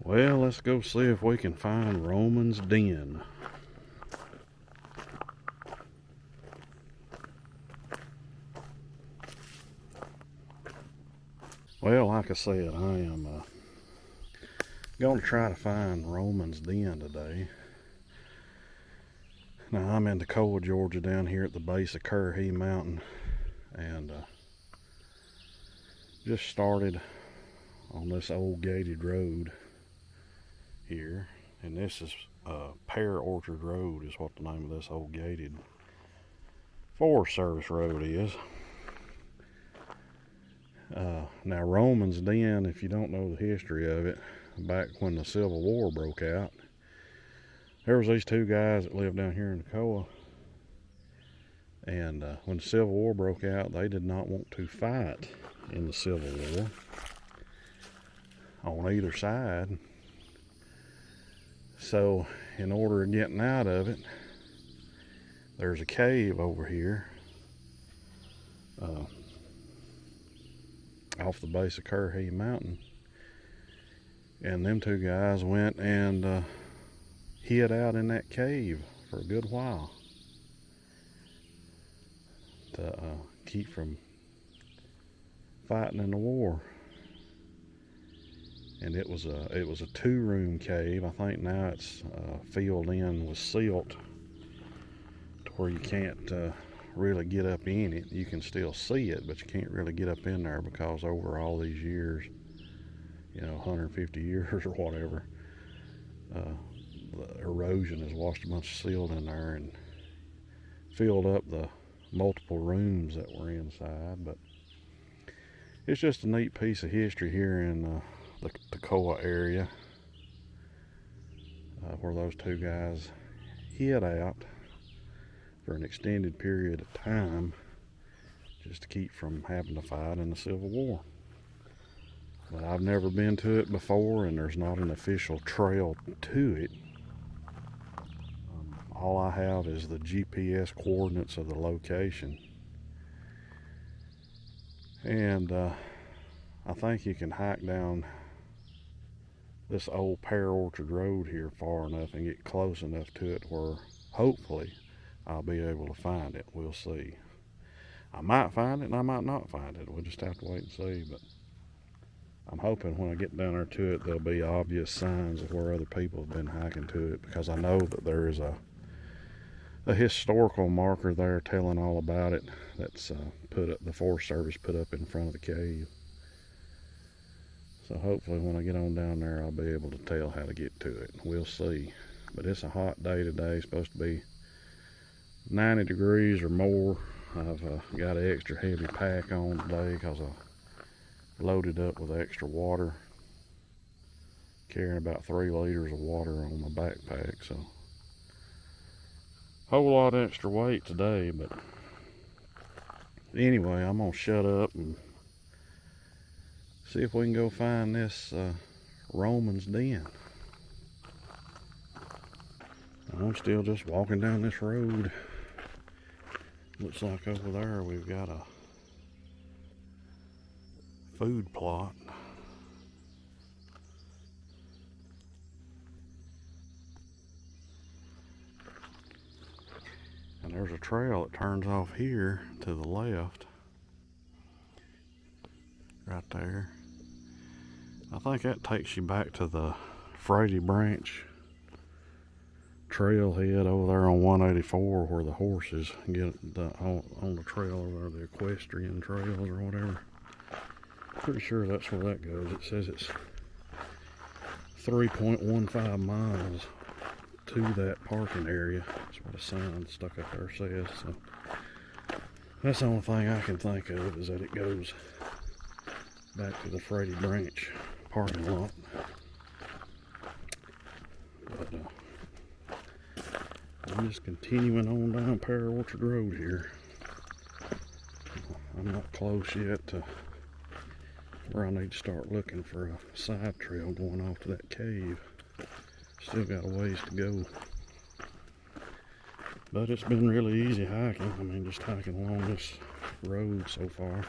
Well, let's go see if we can find Roman's Den. Well, like I said, I am going to try to find Roman's Den today. Now, I'm in Toccoa, Georgia, down here at the base of Currahee Mountain, and just started on this old gated road here, and this is Pear Orchard Road is what the name of this old gated Forest Service road is. Now, Roman's Den, if you don't know the history of it, back when the Civil War broke out, there was these two guys that lived down here in Toccoa, and when the Civil War broke out, they did not want to fight in the Civil War on either side. So in order of getting out of it, there's a cave over here off the base of Currahee Mountain, and them two guys went and hid out in that cave for a good while to keep from fighting in the war. And it was a 2-room cave. I think now it's filled in with silt to where you can't really get up in it. You can still see it, but you can't really get up in there because over all these years, 150 years or whatever, the erosion has washed a bunch of silt in there and filled up the multiple rooms that were inside. But it's just a neat piece of history here in the Toccoa area, where those two guys hid out for an extended period of time just to keep from having to fight in the Civil War. But I've never been to it before, and there's not an official trail to it. All I have is the GPS coordinates of the location. And I think you can hike down this old Pear Orchard Road here far enough and get close enough to it where hopefully I'll be able to find it. We'll see. I might find it and I might not find it. We'll just have to wait and see. But I'm hoping when I get down there to it, there'll be obvious signs of where other people have been hiking to it, because I know that there is a historical marker there telling all about it that's put up, the Forest Service put up in front of the cave. So hopefully when I get on down there, I'll be able to tell how to get to it. We'll see. But it's a hot day today. It's supposed to be 90 degrees or more. I've got an extra heavy pack on today because I loaded up with extra water, carrying about 3 liters of water on my backpack. So whole lot of extra weight today. But anyway, I'm gonna shut up and see if we can go find this Roman's Den. I'm still just walking down this road. Looks like over there we've got a food plot. And there's a trail that turns off here to the left. Right there. I think that takes you back to the Frady Branch trailhead over there on 184 where the horses get on the trail over there, the equestrian trails or whatever. Pretty sure that's where that goes. It says it's 3.15 miles to that parking area. That's what a sign stuck up there says. So that's the only thing I can think of, is that it goes back to the Frady Branch parking lot. But I'm just continuing on down Pear Orchard Road here. I'm not close yet to where I need to start looking for a side trail going off to that cave. Still got a ways to go. But it's been really easy hiking. I mean, just hiking along this road so far.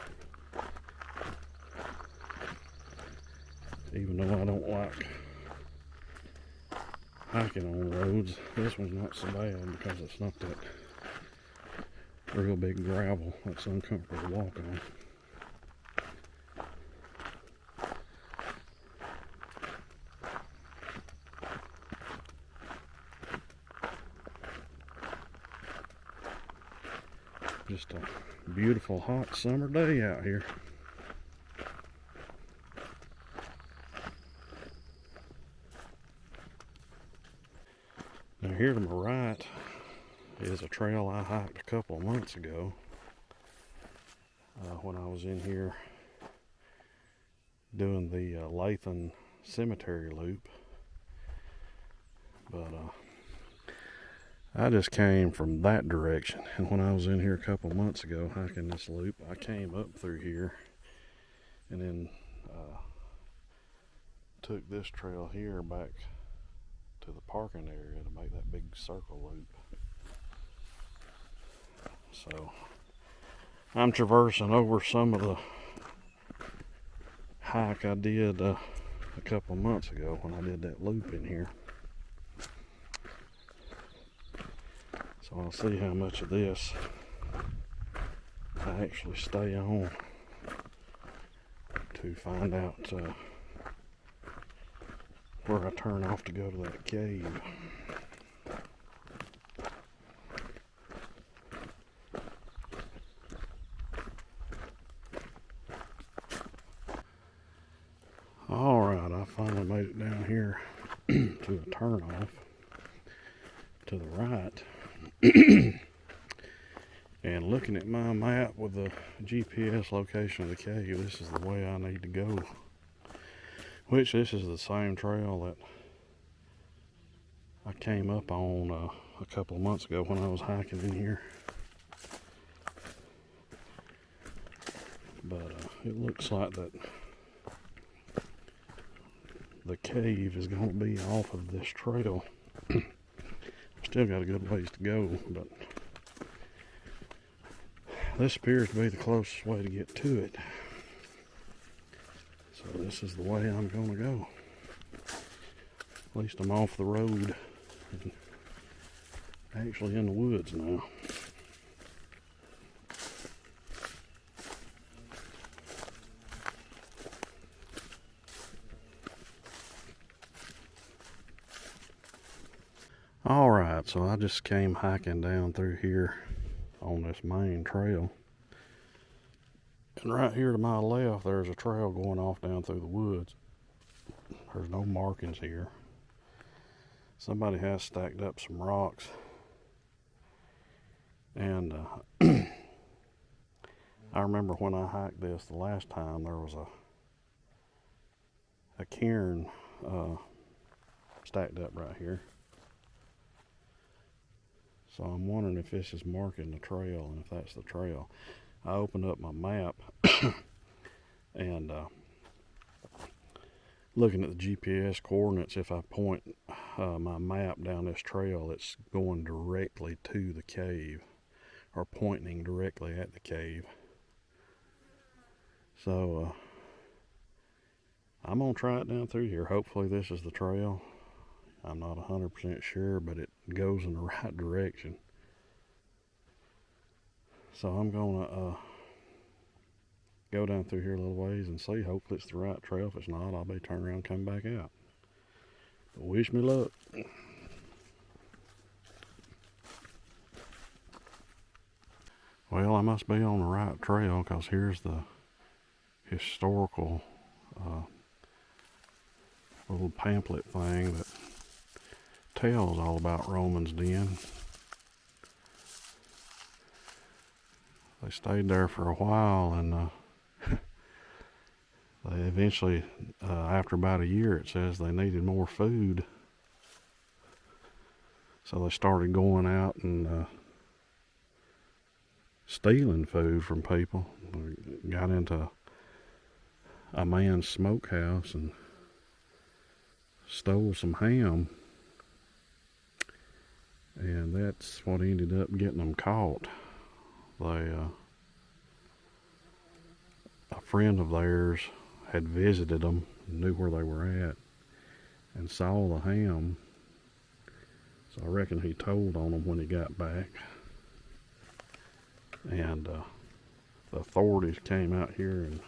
Even though I don't like hiking on roads. This one's not so bad because it's not that real big gravel that's uncomfortable to walk on. Just a beautiful hot summer day out here. Now here to my right is a trail I hiked a couple of months ago when I was in here doing the Lathan Cemetery loop. But I just came from that direction, and when I was in here a couple of months ago hiking this loop, I came up through here and then took this trail here back to the parking area to make that big circle loop. So I'm traversing over some of the hike I did a couple of months ago when I did that loop in here. So I'll see how much of this I actually stay on to find out where I turn off to go to that cave. Alright, I finally made it down here to a turn off to the right. And looking at my map with the GPS location of the cave, this is the way I need to go. Which this is the same trail that I came up on a couple of months ago when I was hiking in here. But it looks like that the cave is going to be off of this trail. Still got a good ways to go, but this appears to be the closest way to get to it. So this is the way I'm going to go. At least I'm off the road and actually in the woods now. Alright, so I just came hiking down through here on this main trail. And right here to my left, there's a trail going off down through the woods. There's no markings here. Somebody has stacked up some rocks. And I remember when I hiked this the last time, there was a cairn stacked up right here. So I'm wondering if this is marking the trail, and if that's the trail. I opened up my map and looking at the GPS coordinates, if I point my map down this trail, it's going directly to the cave, or pointing directly at the cave. So I'm gonna try it down through here. Hopefully this is the trail. I'm not 100% sure, but it goes in the right direction. So I'm gonna go down through here a little ways and see. Hopefully it's the right trail. If it's not, I'll be turning around and come back out. But wish me luck. Well, I must be on the right trail, because here's the historical little pamphlet thing that tells all about Roman's Den. They stayed there for a while, and they eventually, after about a year, it says they needed more food. So they started going out and stealing food from people. They got into a man's smokehouse and stole some ham. And that's what ended up getting them caught. They, a friend of theirs had visited them, knew where they were at, and saw the ham So I reckon he told on them when he got back. And the authorities came out here and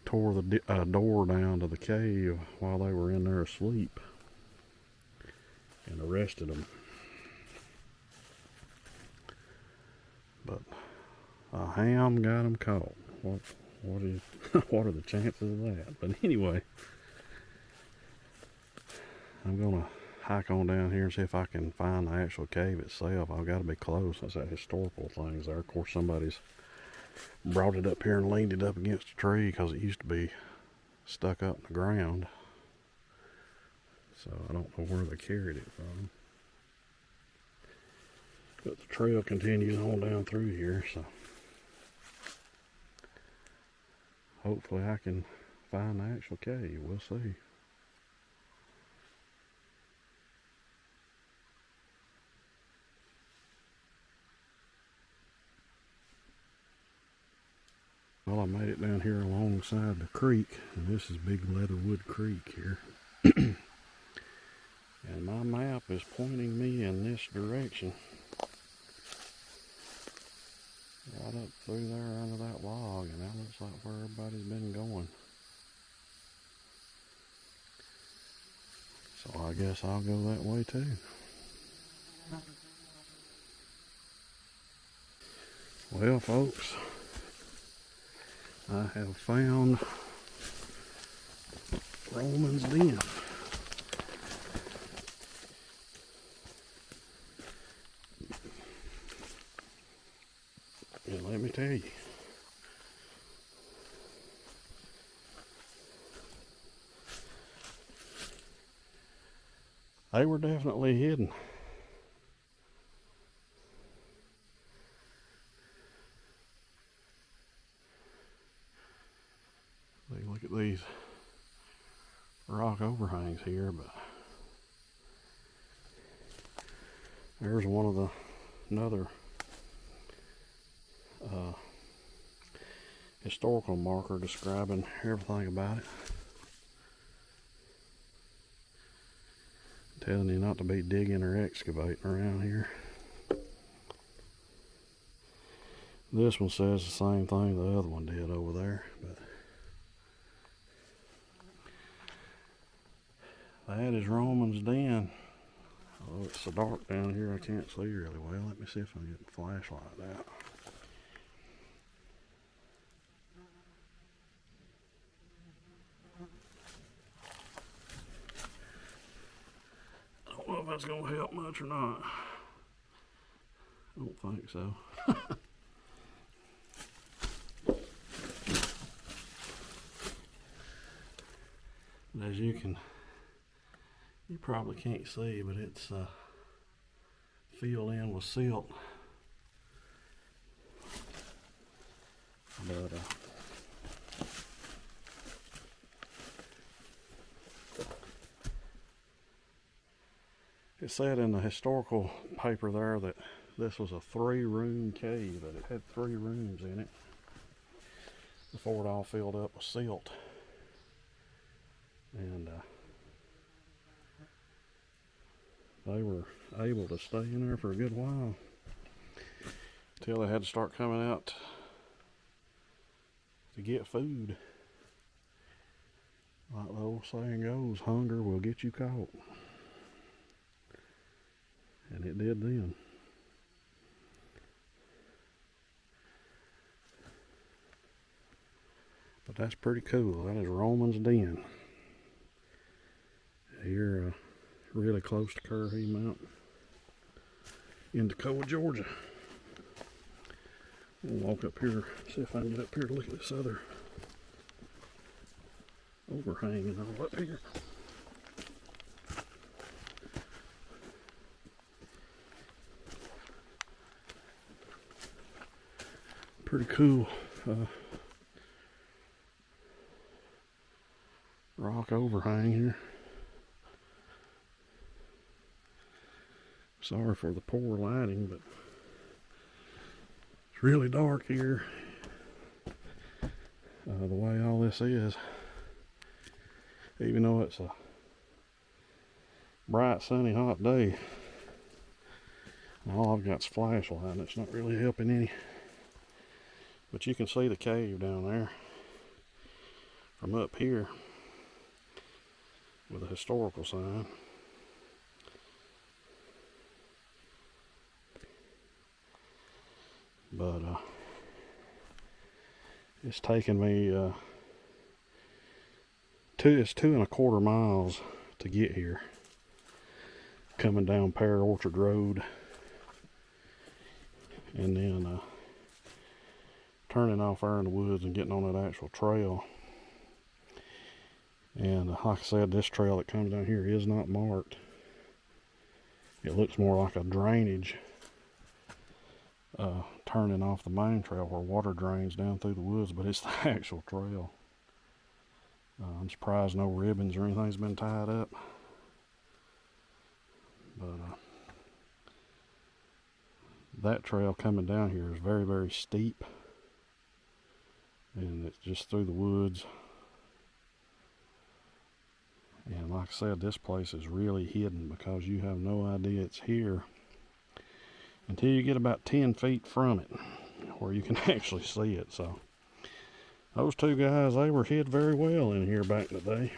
tore the door down to the cave while they were in there asleep and arrested them. But a ham got them caught. What are the chances of that? But anyway, I'm gonna hike on down here and see if I can find the actual cave itself. I've got to be close. That's that historical things there. Of course, somebody's brought it up here and leaned it up against a tree because it used to be stuck up in the ground. So I don't know where they carried it from. But the trail continues on down through here, so hopefully I can find the actual cave. We'll see. Well, I made it down here alongside the creek, and this is Big Leatherwood Creek here. And my map is pointing me in this direction. Right up through there under that log, and that looks like where everybody's been going. So I guess I'll go that way too. Well, folks, I have found Roman's Den. And let me tell you, they were definitely hidden. Look at these rock overhangs here, but there's one of another historical marker describing everything about it. Telling you not to be digging or excavating around here. This one says the same thing the other one did over there, but that is Roman's Den. Oh, it's so dark down here I can't see really well. Let me see if I can get the flashlight out. I don't know if that's going to help much or not. I don't think so. As you probably can't see, but it's filled in with silt. But it said in the historical paper there that this was a 3-room cave, that it had 3 rooms in it before it all filled up with silt. And they were able to stay in there for a good while until they had to start coming out to get food. Like the old saying goes, hunger will get you caught. And it did then. But that's pretty cool. That is Roman's Den. Here, really close to Currahee Mountain in Toccoa, Georgia. We'll walk up here, see if I can get up here to look at this other overhang and all up here. Pretty cool rock overhang here. Sorry for the poor lighting, but it's really dark here. The way all this is, even though it's a bright, sunny, hot day. And all I've got's flashlight, and it's not really helping any. But you can see the cave down there from up here with a historical sign. But it's taken me it's 2.25 miles to get here, coming down Pear Orchard Road, and then turning off there in the woods and getting on that actual trail. And like I said, this trail that comes down here is not marked. It looks more like a drainage, turning off the main trail where water drains down through the woods, but it's the actual trail. I'm surprised no ribbons or anything's been tied up. But that trail coming down here is very, very steep, and it's just through the woods. And like I said, this place is really hidden because you have no idea it's here until you get about 10 feet from it, where you can actually see it. So those two guys, they were hid very well in here back in the day.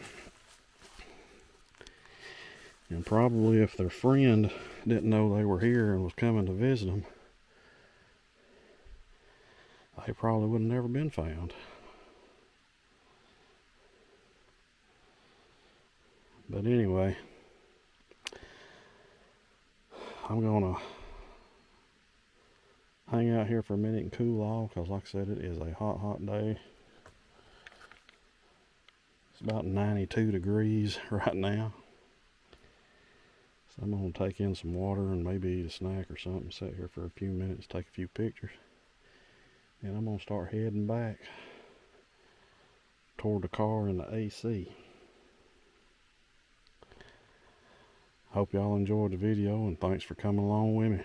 And probably if their friend didn't know they were here and was coming to visit them, they probably would have never been found. But anyway, I'm gonna hang out here for a minute and cool off, because like I said, it is a hot, hot day. It's about 92 degrees right now. So I'm going to take in some water and maybe eat a snack or something, sit here for a few minutes, take a few pictures. And I'm going to start heading back toward the car and the AC. Hope y'all enjoyed the video, and thanks for coming along with me.